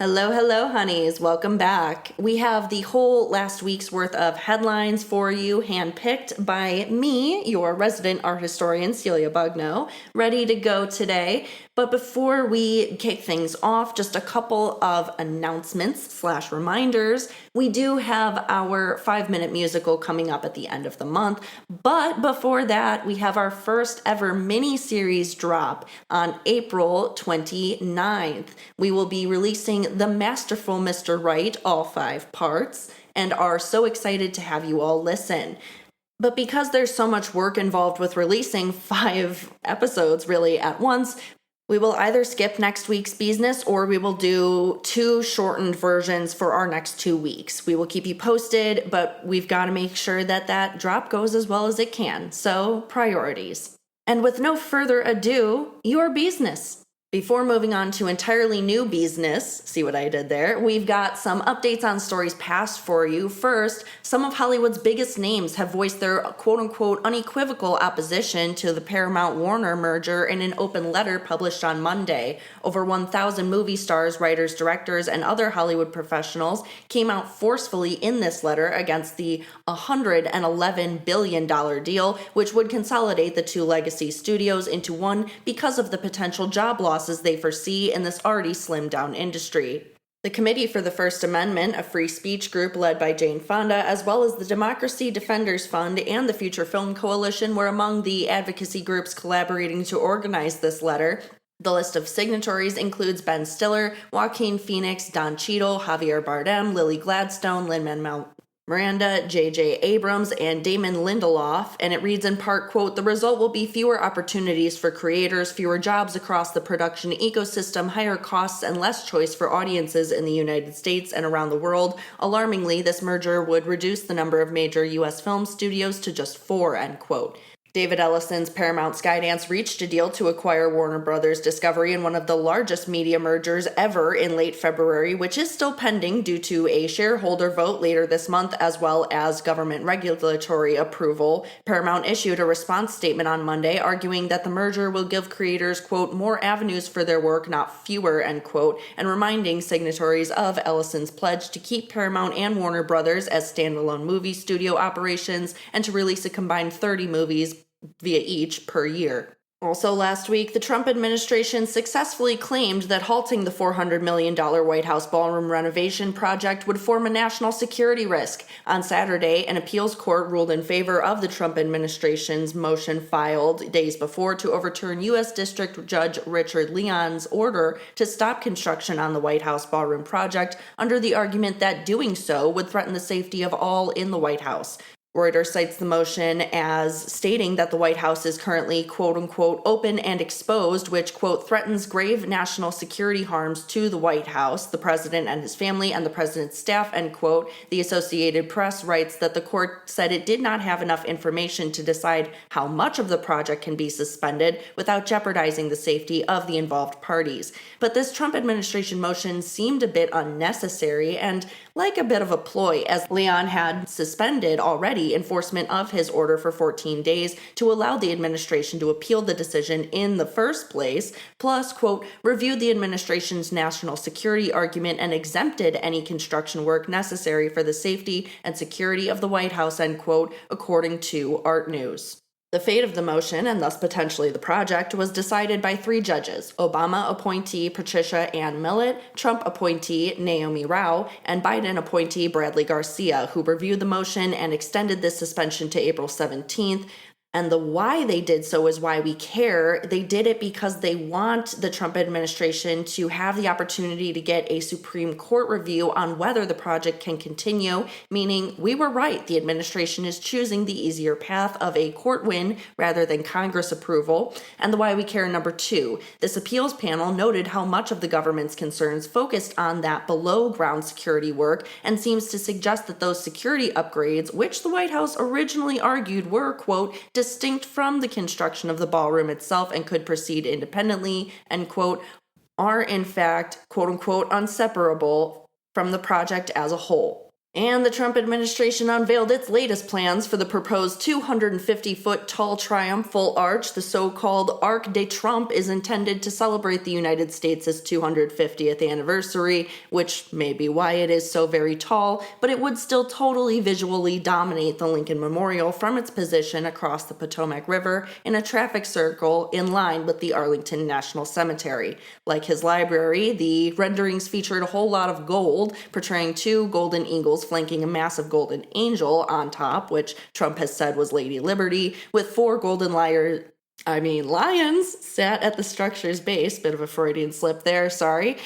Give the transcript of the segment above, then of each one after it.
Hello, hello, honeys. Welcome back. We have the whole last week's worth of headlines for you, handpicked by me, your resident art historian, Celia Bugno, ready to go today. But before we kick things off, just a couple of announcements/reminders. We do have our 5-minute musical coming up at the end of the month. But before that, we have our first ever mini-series drop on April 29th. We will be releasing The Masterful Mr. Right, all 5 parts, and are so excited to have you all listen. But because there's so much work involved with releasing 5 episodes really at once, we will either skip next week's Beesness or we will do 2 shortened versions for our next 2 weeks. We will keep you posted, but we've got to make sure that that drop goes as well as it can. So, priorities. And with no further ado, your Beesness. Before moving on to entirely new Beesness, see what I did there, we've got some updates on stories past for you. First, some of Hollywood's biggest names have voiced their quote-unquote unequivocal opposition to the Paramount-Warner merger in an open letter published on Monday. Over 1,000 movie stars, writers, directors, and other Hollywood professionals came out forcefully in this letter against the $111 billion deal, which would consolidate the 2 legacy studios into one because of the potential job losses they foresee in this already slimmed down industry. The Committee for the First Amendment, a free speech group led by Jane Fonda, as well as the Democracy Defenders Fund and the Future Film Coalition were among the advocacy groups collaborating to organize this letter. The list of signatories includes Ben Stiller, Joaquin Phoenix, Don Cheadle, Javier Bardem, Lily Gladstone, Lin-Manuel Miranda, J.J. Abrams, and Damon Lindelof, and it reads in part, quote, "The result will be fewer opportunities for creators, fewer jobs across the production ecosystem, higher costs, and less choice for audiences in the United States and around the world. Alarmingly, this merger would reduce the number of major U.S. film studios to just 4, end quote." David Ellison's Paramount Skydance reached a deal to acquire Warner Brothers Discovery in one of the largest media mergers ever in late February, which is still pending due to a shareholder vote later this month, as well as government regulatory approval. Paramount issued a response statement on Monday, arguing that the merger will give creators, quote, "more avenues for their work, not fewer," end quote, and reminding signatories of Ellison's pledge to keep Paramount and Warner Brothers as standalone movie studio operations and to release a combined 30 movies via each per year. Also last week, the Trump administration successfully claimed that halting the $400 million White House ballroom renovation project would form a national security risk. On Saturday, an appeals court ruled in favor of the Trump administration's motion filed days before to overturn U.S. District Judge Richard Leon's order to stop construction on the White House ballroom project under the argument that doing so would threaten the safety of all in the White House. Reuters cites the motion as stating that the White House is currently, quote-unquote, open and exposed, which, quote, threatens grave national security harms to the White House, the president and his family, and the president's staff, end quote. The Associated Press writes that the court said it did not have enough information to decide how much of the project can be suspended without jeopardizing the safety of the involved parties. But this Trump administration motion seemed a bit unnecessary and like a bit of a ploy, as Leon had suspended already enforcement of his order for 14 days to allow the administration to appeal the decision in the first place, plus, quote, reviewed the administration's national security argument and exempted any construction work necessary for the safety and security of the White House, end quote, according to Art News. The fate of the motion, and thus potentially the project, was decided by 3 judges: Obama appointee Patricia Ann Millett, Trump appointee Naomi Rao, and Biden appointee Bradley Garcia, who reviewed the motion and extended this suspension to April 17th. And the why they did so is why we care. They did it because they want the Trump administration to have the opportunity to get a Supreme Court review on whether the project can continue, meaning we were right. The administration is choosing the easier path of a court win rather than Congress approval. And the why we care number 2. This appeals panel noted how much of the government's concerns focused on that below ground security work and seems to suggest that those security upgrades, which the White House originally argued were, quote, distinct from the construction of the ballroom itself and could proceed independently, end quote, are in fact, quote unquote, inseparable from the project as a whole. And the Trump administration unveiled its latest plans for the proposed 250-foot tall triumphal arch. The so-called Arc de Trump is intended to celebrate the United States' 250th anniversary, which may be why it is so very tall, but it would still totally visually dominate the Lincoln Memorial from its position across the Potomac River in a traffic circle in line with the Arlington National Cemetery. Like his library, the renderings featured a whole lot of gold, portraying two golden eagles flanking a massive golden angel on top, which Trump has said was Lady Liberty, with four golden lions sat at the structure's base. Bit of a Freudian slip there, sorry.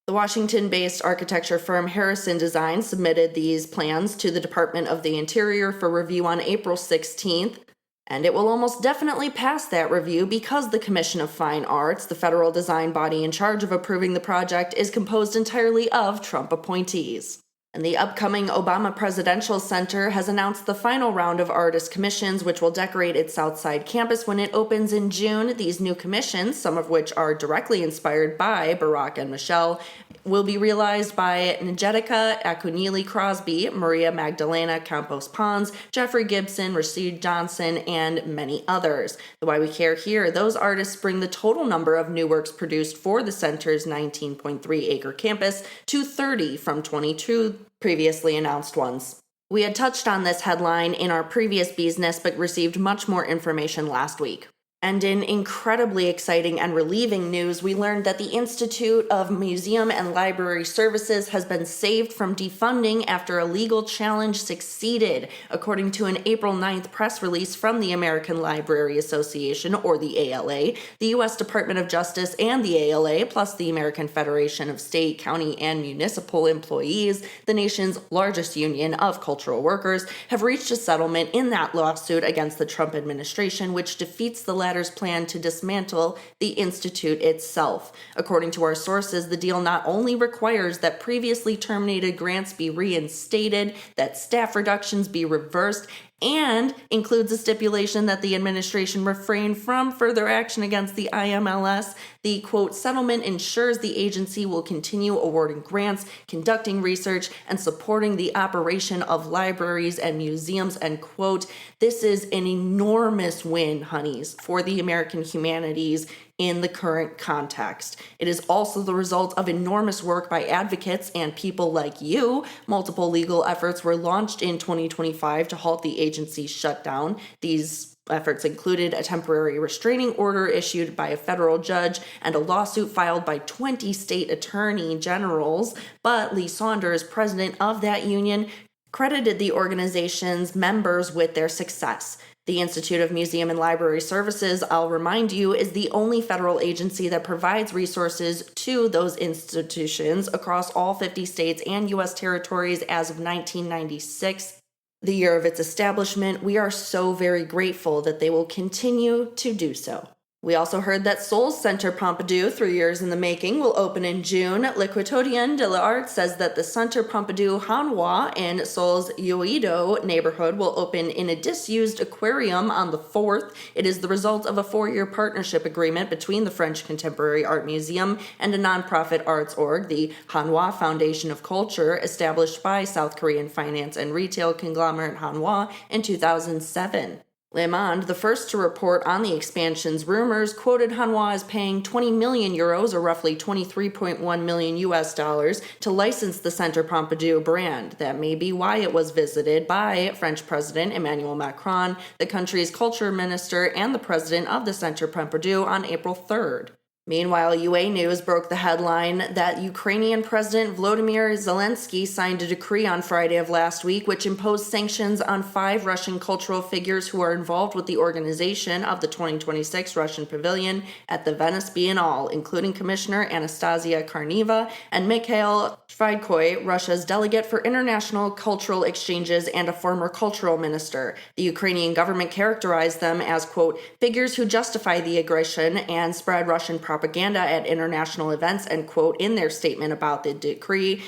The Washington-based architecture firm Harrison Design submitted these plans to the Department of the Interior for review on April 16th. And it will almost definitely pass that review because the Commission of Fine Arts, the federal design body in charge of approving the project, is composed entirely of Trump appointees. And the upcoming Obama Presidential Center has announced the final round of artist commissions, which will decorate its Southside campus when it opens in June. These new commissions, some of which are directly inspired by Barack and Michelle, will be realized by Ngedeka Akunyili Crosby, Maria Magdalena Campos Pons, Jeffrey Gibson, Rashid Johnson, and many others. The Why We Care here, those artists bring the total number of new works produced for the center's 19.3-acre campus to 30 from 22 previously announced ones. We had touched on this headline in our previous Beesness, but received much more information last week. And in incredibly exciting and relieving news, we learned that the Institute of Museum and Library Services has been saved from defunding after a legal challenge succeeded, according to an April 9th press release from the American Library Association, or the ALA, the U.S. Department of Justice and the ALA, plus the American Federation of State, County, and Municipal Employees, the nation's largest union of cultural workers, have reached a settlement in that lawsuit against the Trump administration, which defeats the latter's plan to dismantle the institute itself. According to our sources, the deal not only requires that previously terminated grants be reinstated, that staff reductions be reversed, and includes a stipulation that the administration refrain from further action against the IMLS. The, quote, settlement ensures the agency will continue awarding grants, conducting research, and supporting the operation of libraries and museums, end quote. This is an enormous win, honeys, for the American humanities in the current context. It is also the result of enormous work by advocates and people like you. Multiple legal efforts were launched in 2025 to halt the agency's shutdown. These efforts included a temporary restraining order issued by a federal judge and a lawsuit filed by 20 state attorney generals. But Lee Saunders, president of that union, credited the organization's members with their success. The Institute of Museum and Library Services, I'll remind you, is the only federal agency that provides resources to those institutions across all 50 states and U.S. territories as of 1996, the year of its establishment. We are so very grateful that they will continue to do so. We also heard that Seoul's Centre Pompidou, 3 years in the making, will open in June. Le Quotidien de l'Art says that the Centre Pompidou Hanwha in Seoul's Yeouido neighborhood will open in a disused aquarium on the 4th. It is the result of a 4-year partnership agreement between the French Contemporary Art Museum and a nonprofit arts org, the Hanwha Foundation of Culture, established by South Korean finance and retail conglomerate Hanwha in 2007. Le Monde, the first to report on the expansion's rumors, quoted Hanwha as paying 20 million euros, or roughly 23.1 million US dollars, to license the Centre Pompidou brand. That may be why it was visited by French President Emmanuel Macron, the country's culture minister, and the president of the Centre Pompidou on April 3rd. Meanwhile, UA News broke the headline that Ukrainian President Volodymyr Zelensky signed a decree on Friday of last week which imposed sanctions on 5 Russian cultural figures who are involved with the organization of the 2026 Russian Pavilion at the Venice Biennale, including Commissioner Anastasia Karneva and Mikhail Shvydkoy, Russia's delegate for international cultural exchanges and a former cultural minister. The Ukrainian government characterized them as, quote, figures who justify the aggression and spread Russian propaganda at international events, end quote, in their statement about the decree.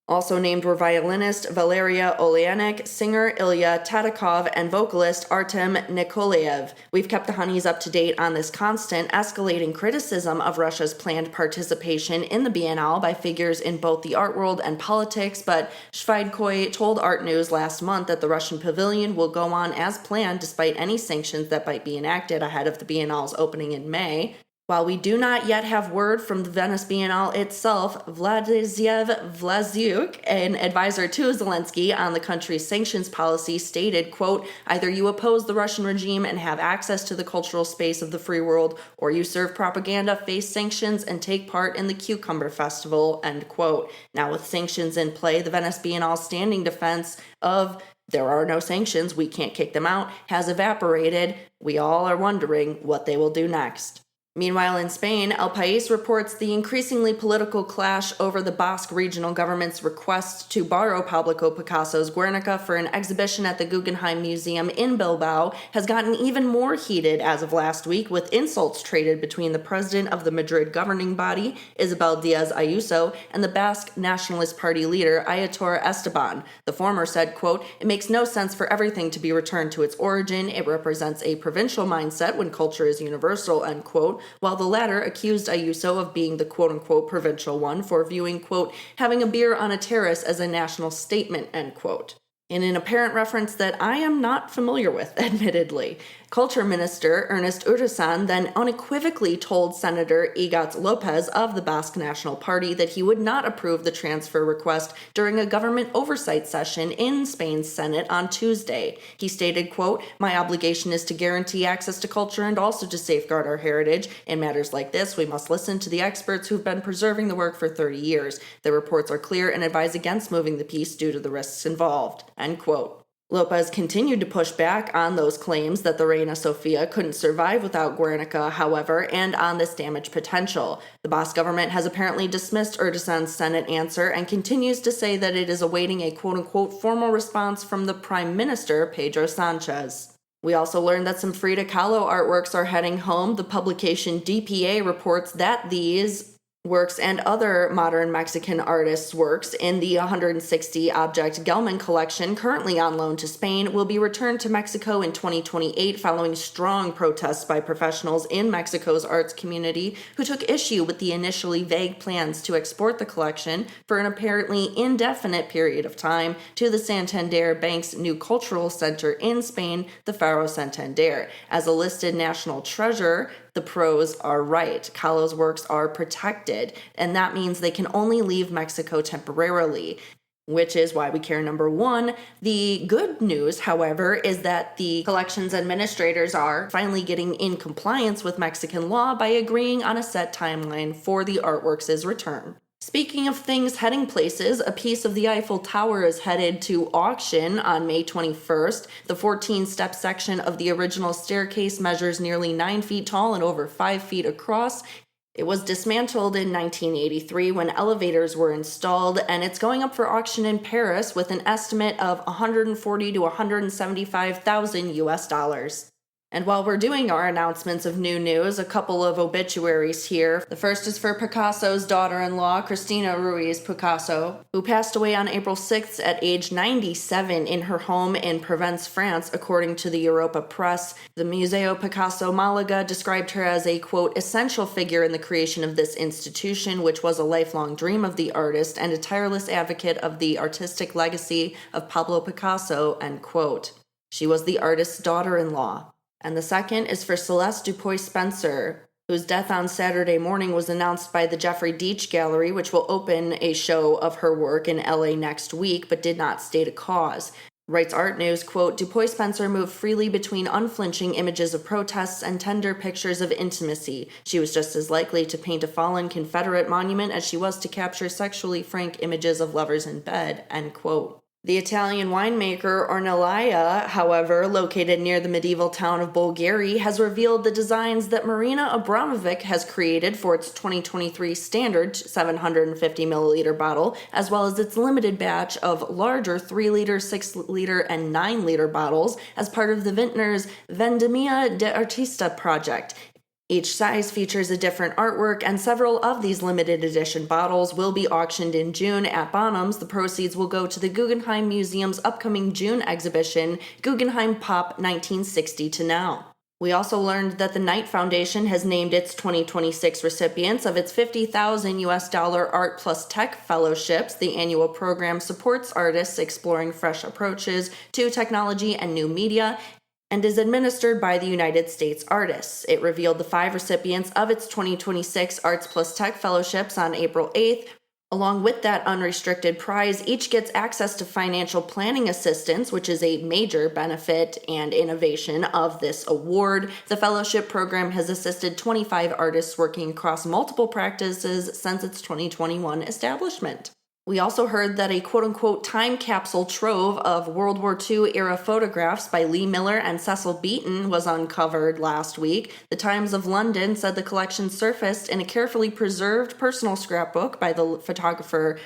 Also named were violinist Valeria Oleanik, singer Ilya Tadakov, and vocalist Artem Nikolaev. We've kept the honeys up to date on this constant, escalating criticism of Russia's planned participation in the Biennale by figures in both the art world and politics, but Shvaidkoy told Art News last month that the Russian pavilion will go on as planned despite any sanctions that might be enacted ahead of the Biennale's opening in May. While we do not yet have word from the Venice Biennale itself, Władysław Wlaziuk, an advisor to Zelensky on the country's sanctions policy, stated, quote, "Either you oppose the Russian regime and have access to the cultural space of the free world, or you serve propaganda, face sanctions, and take part in the Cucumber Festival," end quote. Now, with sanctions in play, the Venice Biennale's standing defense of "there are no sanctions, we can't kick them out," has evaporated. We all are wondering what they will do next. Meanwhile, in Spain, El País reports the increasingly political clash over the Basque regional government's request to borrow Pablo Picasso's Guernica for an exhibition at the Guggenheim Museum in Bilbao has gotten even more heated as of last week, with insults traded between the president of the Madrid governing body, Isabel Díaz Ayuso, and the Basque Nationalist Party leader, Aitor Esteban. The former said, quote, "It makes no sense for everything to be returned to its origin. It represents a provincial mindset when culture is universal," end quote, while the latter accused Ayuso of being the quote-unquote provincial one for viewing, quote, "having a beer on a terrace as a national statement," end quote. In an apparent reference that I am not familiar with, admittedly. Culture Minister Ernest Urtasun then unequivocally told Senator Igatz Lopez of the Basque National Party that he would not approve the transfer request during a government oversight session in Spain's Senate on Tuesday. He stated, quote, "My obligation is to guarantee access to culture and also to safeguard our heritage. In matters like this, we must listen to the experts who've been preserving the work for 30 years. The reports are clear and advise against moving the piece due to the risks involved," end quote. Lopez continued to push back on those claims that the Reina Sofia couldn't survive without Guernica, however, and on this damage potential. The Basque government has apparently dismissed Urtasun's Senate answer and continues to say that it is awaiting a quote-unquote formal response from the Prime Minister, Pedro Sanchez. We also learned that some Frida Kahlo artworks are heading home. The publication DPA reports that these works and other modern Mexican artists' works in the 160 object Gelman collection, currently on loan to Spain, will be returned to Mexico in 2028 following strong protests by professionals in Mexico's arts community who took issue with the initially vague plans to export the collection for an apparently indefinite period of time to the Santander Bank's new cultural center in Spain, the Faro Santander. As a listed national treasure, the pros are right. Kahlo's works are protected, and that means they can only leave Mexico temporarily, which is why we care. Number one. The good news, however, is that the collection's administrators are finally getting in compliance with Mexican law by agreeing on a set timeline for the artworks' return. Speaking of things heading places, a piece of the Eiffel Tower is headed to auction on May 21st. The 14-step section of the original staircase measures nearly 9 feet tall and over 5 feet across. It was dismantled in 1983 when elevators were installed, and it's going up for auction in Paris with an estimate of $140,000 to $175,000 US. And while we're doing our announcements of new news, a couple of obituaries here. The first is for Picasso's daughter-in-law, Cristina Ruiz Picasso, who passed away on April 6th at age 97 in her home in Provence, France, according to the Europa Press. The Museo Picasso Malaga described her as a, quote, essential figure in the creation of this institution, which was a lifelong dream of the artist and a tireless advocate of the artistic legacy of Pablo Picasso, end quote. She was the artist's daughter-in-law. And the second is for Celeste Dupuy Spencer, whose death on Saturday morning was announced by the Jeffrey Deitch Gallery, which will open a show of her work in LA next week, but did not state a cause. Writes Art News, quote, Dupuy Spencer moved freely between unflinching images of protests and tender pictures of intimacy. She was just as likely to paint a fallen Confederate monument as she was to capture sexually frank images of lovers in bed, end quote. The Italian winemaker Ornellaia, however, located near the medieval town of Bolgheri, has revealed the designs that Marina Abramovic has created for its 2023 standard 750-milliliter bottle, as well as its limited batch of larger 3-liter, 6-liter, and 9-liter bottles as part of the vintner's Vendemmia d'Artista project. Each size features a different artwork, and several of these limited edition bottles will be auctioned in June at Bonhams. The proceeds will go to the Guggenheim Museum's upcoming June exhibition, Guggenheim Pop 1960 to Now. We also learned that the Knight Foundation has named its 2026 recipients of its $50,000 Art Plus Tech Fellowships. The annual program supports artists exploring fresh approaches to technology and new media, and is administered by the United States Artists. It revealed the 5 recipients of its 2026 Arts Plus Tech Fellowships on April 8th. Along with that unrestricted prize, each gets access to financial planning assistance, which is a major benefit and innovation of this award. The fellowship program has assisted 25 artists working across multiple practices since its 2021 establishment. We also heard that a quote-unquote time capsule trove of World War II era photographs by Lee Miller and Cecil Beaton was uncovered last week. The Times of London said the collection surfaced in a carefully preserved personal scrapbook by the photographer's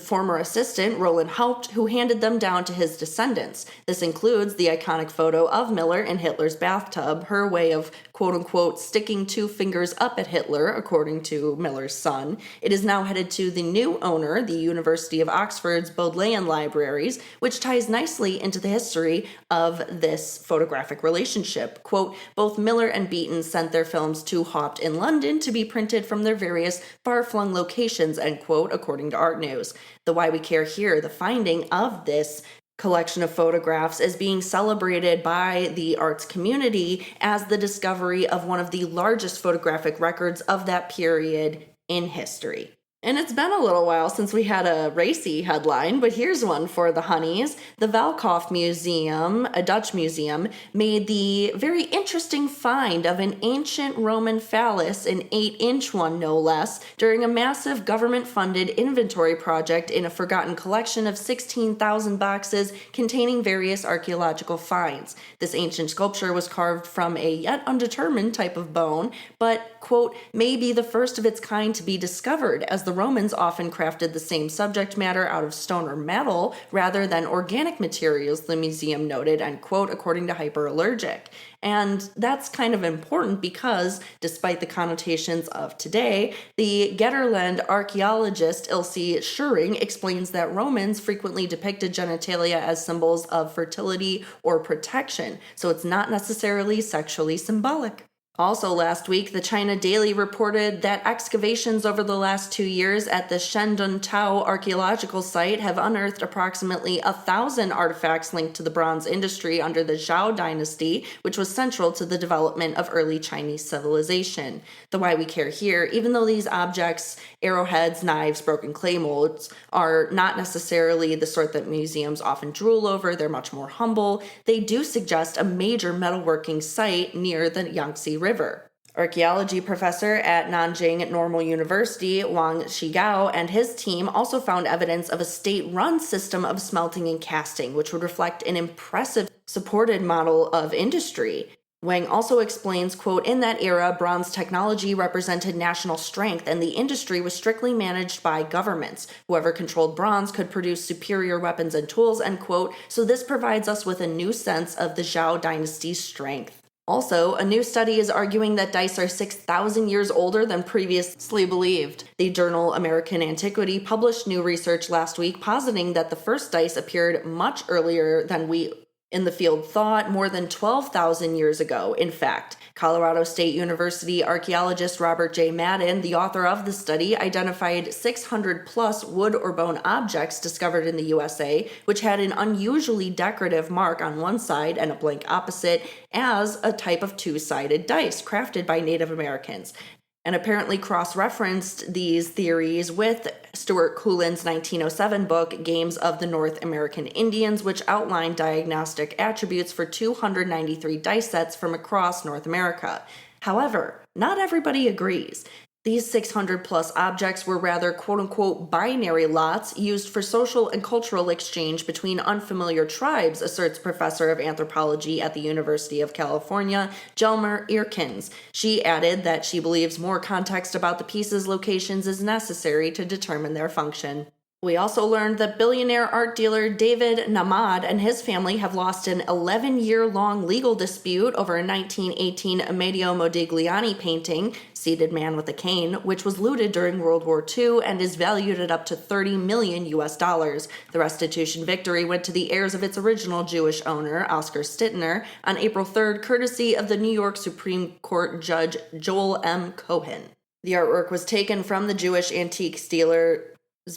former assistant, Roland Haupt, who handed them down to his descendants. This includes the iconic photo of Miller in Hitler's bathtub, her way of quote-unquote sticking 2 fingers up at Hitler, according to Miller's son. It is now headed to the new owner, the University of Oxford's Bodleian Libraries, which ties nicely into the history of this photographic relationship. Quote, both Miller and Beaton sent their films to Haupt in London to be printed from their various far-flung locations, end quote, according to Art News. The Why We Care Here, the finding of this collection of photographs, is being celebrated by the arts community as the discovery of one of the largest photographic records of that period in history. And it's been a little while since we had a racy headline, but here's one for the honeys. The Valkhof Museum, a Dutch museum, made the very interesting find of an ancient Roman phallus, an 8-inch one no less, during a massive government-funded inventory project in a forgotten collection of 16,000 boxes containing various archaeological finds. This ancient sculpture was carved from a yet undetermined type of bone, but, quote, may be the first of its kind to be discovered, as the Romans often crafted the same subject matter out of stone or metal rather than organic materials, the museum noted, end quote, according to Hyperallergic. And that's kind of important because, despite the connotations of today, the Getterland archaeologist Ilse Schuring explains that Romans frequently depicted genitalia as symbols of fertility or protection, so it's not necessarily sexually symbolic. Also last week, the China Daily reported that excavations over the last 2 years at the Shandong Tao archaeological site have unearthed approximately 1,000 artifacts linked to the bronze industry under the Zhou dynasty, which was central to the development of early Chinese civilization. The Why We Care Here, even though these objects, arrowheads, knives, broken clay molds, are not necessarily the sort that museums often drool over, they're much more humble, they do suggest a major metalworking site near the Yangtze River. Archaeology professor at Nanjing Normal University, Wang Shigao, and his team also found evidence of a state-run system of smelting and casting, which would reflect an impressive supported model of industry. Wang also explains, quote, in that era, bronze technology represented national strength and the industry was strictly managed by governments. Whoever controlled bronze could produce superior weapons and tools, end quote, so this provides us with a new sense of the Zhou dynasty's strength. Also, a new study is arguing that dice are 6,000 years older than previously believed. The journal American Antiquity published new research last week positing that the first dice appeared much earlier than we in the field thought, more than 12,000 years ago. In fact, Colorado State University archaeologist Robert J. Madden, the author of the study, identified 600 plus wood or bone objects discovered in the USA, which had an unusually decorative mark on one side and a blank opposite as a type of two-sided dice crafted by Native Americans, and apparently cross-referenced these theories with Stuart Coulin's 1907 book, Games of the North American Indians, which outlined diagnostic attributes for 293 dice sets from across North America. However, not everybody agrees. These 600 plus objects were rather quote-unquote binary lots used for social and cultural exchange between unfamiliar tribes, asserts professor of anthropology at the University of California, Jelmer Eerkins. She added that she believes more context about the pieces' locations is necessary to determine their function. We also learned that billionaire art dealer David Namad and his family have lost an 11-year-long legal dispute over a 1918 Amedeo Modigliani painting, Seated Man with a Cane, which was looted during World War II and is valued at up to $30 million US. The restitution victory went to the heirs of its original Jewish owner, Oscar Stittner, on April 3rd, courtesy of the New York Supreme Court Judge Joel M. Cohen. The artwork was taken from the Jewish antiques dealer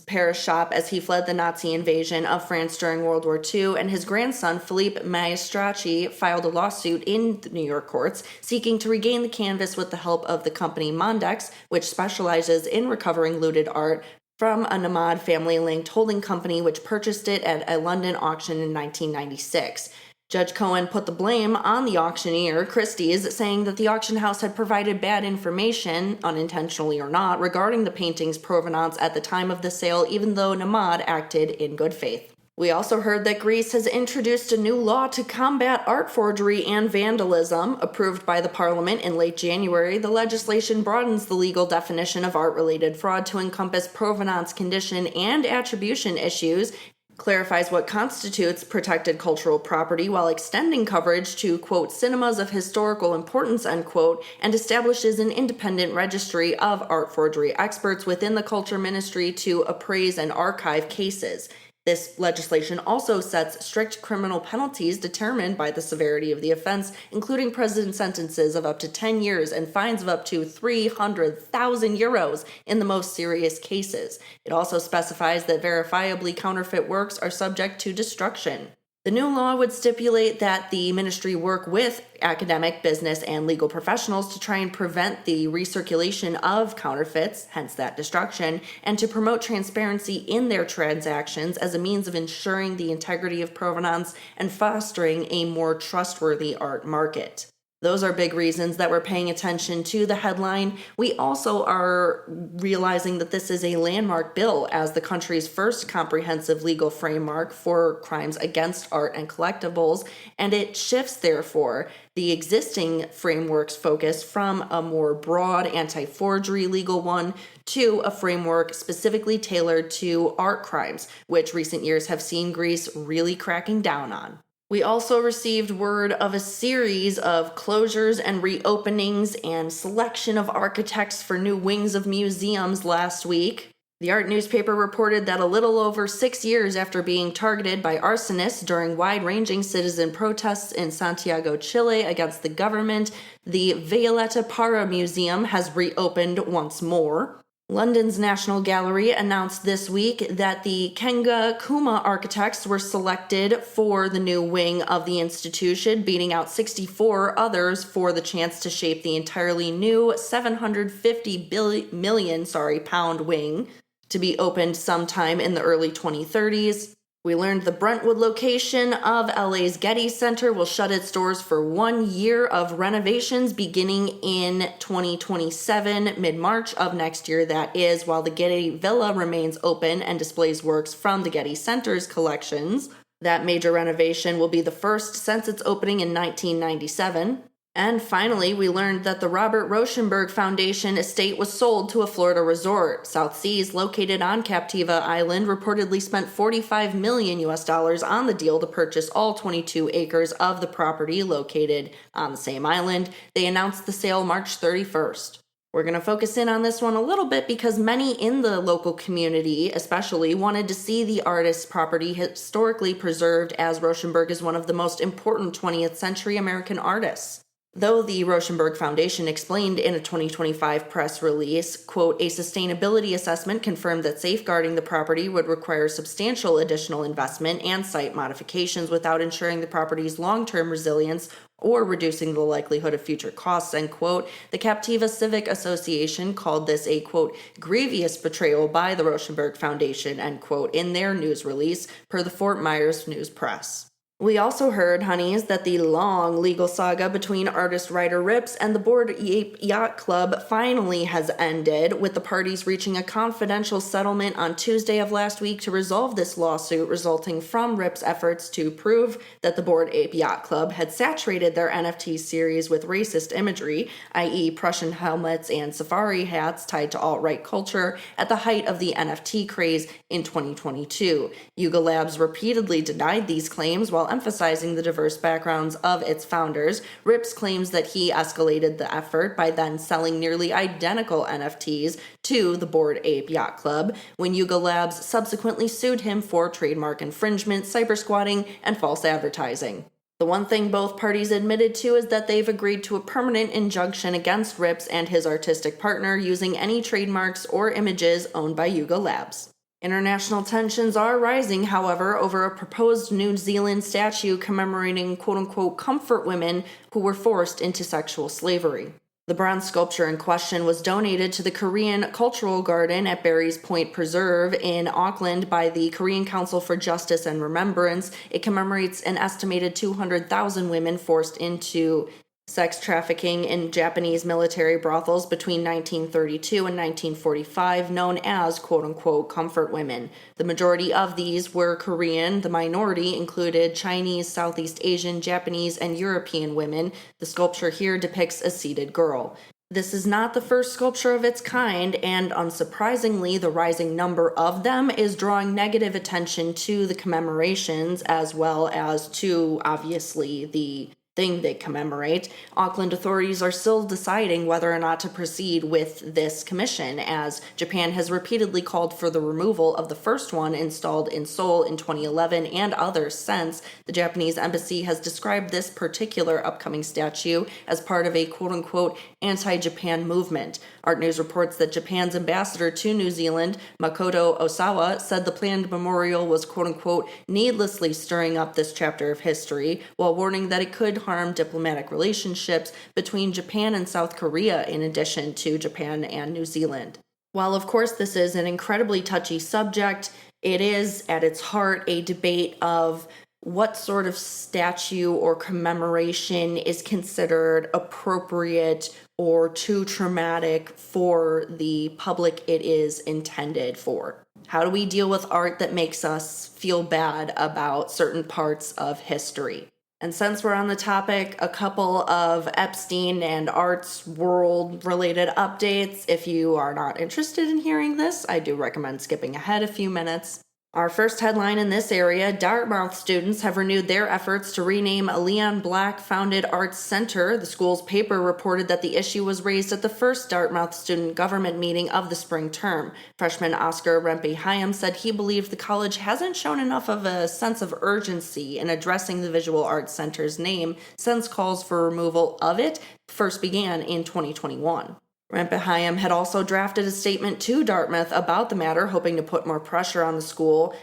Paris shop as he fled the Nazi invasion of France during World War II, and his grandson, Philippe Maestracci, filed a lawsuit in the New York courts seeking to regain the canvas with the help of the company Mondex, which specializes in recovering looted art from a Namad family-linked holding company which purchased it at a London auction in 1996. Judge Cohen put the blame on the auctioneer, Christie's, saying that the auction house had provided bad information, unintentionally or not, regarding the painting's provenance at the time of the sale, even though Namad acted in good faith. We also heard that Greece has introduced a new law to combat art forgery and vandalism. Approved by the parliament in late January, the legislation broadens the legal definition of art-related fraud to encompass provenance, condition, and attribution issues, clarifies what constitutes protected cultural property while extending coverage to, quote, cinemas of historical importance, unquote, and establishes an independent registry of art forgery experts within the Culture Ministry to appraise and archive cases. This legislation also sets strict criminal penalties determined by the severity of the offense, including prison sentences of up to 10 years and fines of up to 300,000 euros in the most serious cases. It also specifies that verifiably counterfeit works are subject to destruction. The new law would stipulate that the ministry work with academic, business, and legal professionals to try and prevent the recirculation of counterfeits, hence that destruction, and to promote transparency in their transactions as a means of ensuring the integrity of provenance and fostering a more trustworthy art market. Those are big reasons that we're paying attention to the headline. We also are realizing that this is a landmark bill as the country's first comprehensive legal framework for crimes against art and collectibles, and it shifts, therefore, the existing framework's focus from a more broad anti-forgery legal one to a framework specifically tailored to art crimes, which recent years have seen Greece really cracking down on. We also received word of a series of closures and reopenings and selection of architects for new wings of museums last week. The art newspaper reported that a little over 6 years after being targeted by arsonists during wide-ranging citizen protests in Santiago, Chile against the government, the Violeta Parra Museum has reopened once more. London's National Gallery announced this week that the Kenga Kuma architects were selected for the new wing of the institution, beating out 64 others for the chance to shape the entirely new 750 million pound wing to be opened sometime in the early 2030s. We learned the Brentwood location of LA's Getty Center will shut its doors for 1 year of renovations beginning in 2027, mid-March of next year, that is, while the Getty Villa remains open and displays works from the Getty Center's collections. That major renovation will be the first since its opening in 1997. And finally, we learned that the Robert Rauschenberg Foundation estate was sold to a Florida resort. South Seas, located on Captiva Island, reportedly spent $45 million on the deal to purchase all 22 acres of the property located on the same island. They announced the sale March 31st. We're going to focus in on this one a little bit because many in the local community, especially, wanted to see the artist's property historically preserved, as Rauschenberg is one of the most important 20th century American artists. Though the Rauschenberg Foundation explained in a 2025 press release, quote, a sustainability assessment confirmed that safeguarding the property would require substantial additional investment and site modifications without ensuring the property's long-term resilience or reducing the likelihood of future costs, end quote. The Captiva Civic Association called this a, quote, grievous betrayal by the Rauschenberg Foundation, end quote, in their news release, per the Fort Myers News Press. We also heard, honeys, that the long legal saga between artist Ryder Ripps and the Bored Ape Yacht Club finally has ended, with the parties reaching a confidential settlement on Tuesday of last week to resolve this lawsuit resulting from Ripps' efforts to prove that the Bored Ape Yacht Club had saturated their NFT series with racist imagery, i.e. Prussian helmets and safari hats tied to alt-right culture, at the height of the NFT craze in 2022. Yuga Labs repeatedly denied these claims while emphasizing the diverse backgrounds of its founders. Ripps claims that he escalated the effort by then selling nearly identical NFTs to the Bored Ape Yacht Club, when Yuga Labs subsequently sued him for trademark infringement, cybersquatting, and false advertising. The one thing both parties admitted to is that they've agreed to a permanent injunction against Ripps and his artistic partner using any trademarks or images owned by Yuga Labs. International tensions are rising, however, over a proposed New Zealand statue commemorating quote-unquote comfort women who were forced into sexual slavery. The bronze sculpture in question was donated to the Korean Cultural Garden at Barry's Point Preserve in Auckland by the Korean Council for Justice and Remembrance. It commemorates an estimated 200,000 women forced into sex trafficking in Japanese military brothels between 1932 and 1945, known as quote-unquote comfort women. The majority of these were Korean. The minority included Chinese, Southeast Asian, Japanese, and European women. The sculpture here depicts a seated girl. This is not the first sculpture of its kind, and unsurprisingly, the rising number of them is drawing negative attention to the commemorations as well as to, obviously, the thing they commemorate. Auckland authorities are still deciding whether or not to proceed with this commission, as Japan has repeatedly called for the removal of the first one installed in Seoul in 2011 and others since. The Japanese embassy has described this particular upcoming statue as part of a quote-unquote anti-Japan movement. Art News reports that Japan's ambassador to New Zealand, Makoto Osawa, said the planned memorial was quote-unquote needlessly stirring up this chapter of history, while warning that it could harm diplomatic relationships between Japan and South Korea in addition to Japan and New Zealand. While of course this is an incredibly touchy subject, it is at its heart a debate of what sort of statue or commemoration is considered appropriate or too traumatic for the public it is intended for. How do we deal with art that makes us feel bad about certain parts of history? And since we're on the topic, a couple of Epstein and arts world related updates. If you are not interested in hearing this, I do recommend skipping ahead a few minutes. Our first headline in this area, Dartmouth students have renewed their efforts to rename a Leon Black-founded arts center. The school's paper reported that the issue was raised at the first Dartmouth student government meeting of the spring term. Freshman Oscar Rempe-Hyam said he believed the college hasn't shown enough of a sense of urgency in addressing the Visual Arts Center's name since calls for removal of it first began in 2021. Rempe-Hyam had also drafted a statement to Dartmouth about the matter, hoping to put more pressure on the school.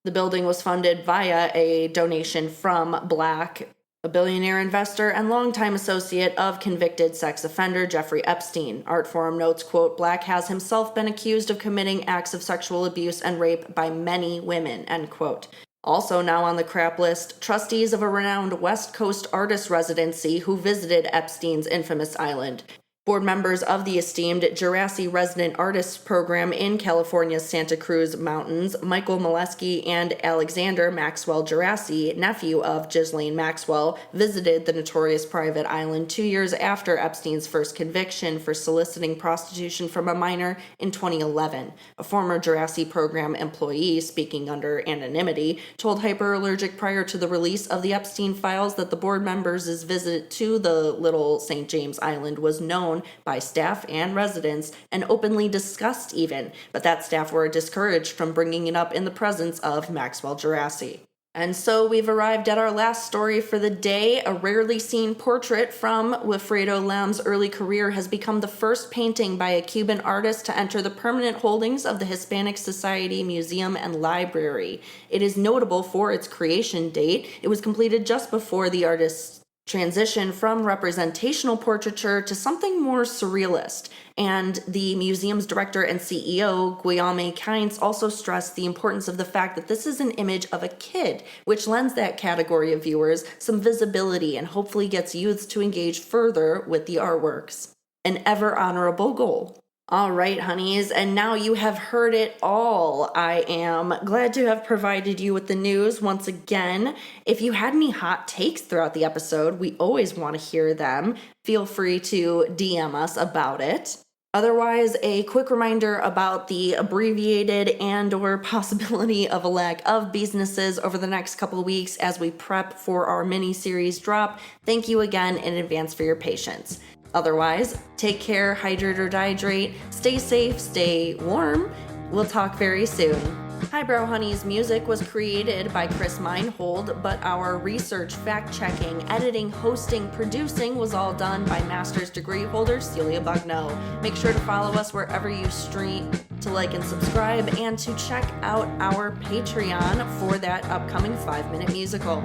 The building was funded via a donation from Black, a billionaire investor and longtime associate of convicted sex offender Jeffrey Epstein. Artforum notes, quote, Black has himself been accused of committing acts of sexual abuse and rape by many women, end quote. Also now on the crap list, trustees of a renowned West Coast artist residency who visited Epstein's infamous island. Board members of the esteemed Jurassic Resident Artists Program in California's Santa Cruz Mountains, Michael Molesky and Alexander Maxwell Jurassic, nephew of Ghislaine Maxwell, visited the notorious private island 2 years after Epstein's first conviction for soliciting prostitution from a minor in 2011. A former Jurassic Program employee, speaking under anonymity, told Hyperallergic prior to the release of the Epstein files that the board members' visit to the Little St. James Island was known by staff and residents and openly discussed even, but that staff were discouraged from bringing it up in the presence of Maxwell Jurassic. And so we've arrived at our last story for the day. A rarely seen portrait from Wilfredo Lam's early career has become the first painting by a Cuban artist to enter the permanent holdings of the Hispanic Society Museum and Library. It is notable for its creation date. It was completed just before the artist's transition from representational portraiture to something more surrealist. And the museum's director and CEO, Guillaume Kynes, also stressed the importance of the fact that this is an image of a kid, which lends that category of viewers some visibility and hopefully gets youths to engage further with the artworks. An ever honorable goal. All right, honeys, and now you have heard it all. I am glad to have provided you with the news once again. If you had any hot takes throughout the episode, we always want to hear them. Feel free to DM us about it. Otherwise, a quick reminder about the abbreviated and/or possibility of a lack of Beesnesses over the next couple of weeks as we prep for our mini-series drop. Thank you again in advance for your patience. Otherwise, take care, hydrate or dehydrate, stay safe, stay warm. We'll talk very soon. Highbrow Honey's music was created by Chris Meinhold, but our research, fact-checking, editing, hosting, producing was all done by master's degree holder Celia Bugno. Make sure to follow us wherever you stream, to like and subscribe, and to check out our Patreon for that upcoming 5-minute musical.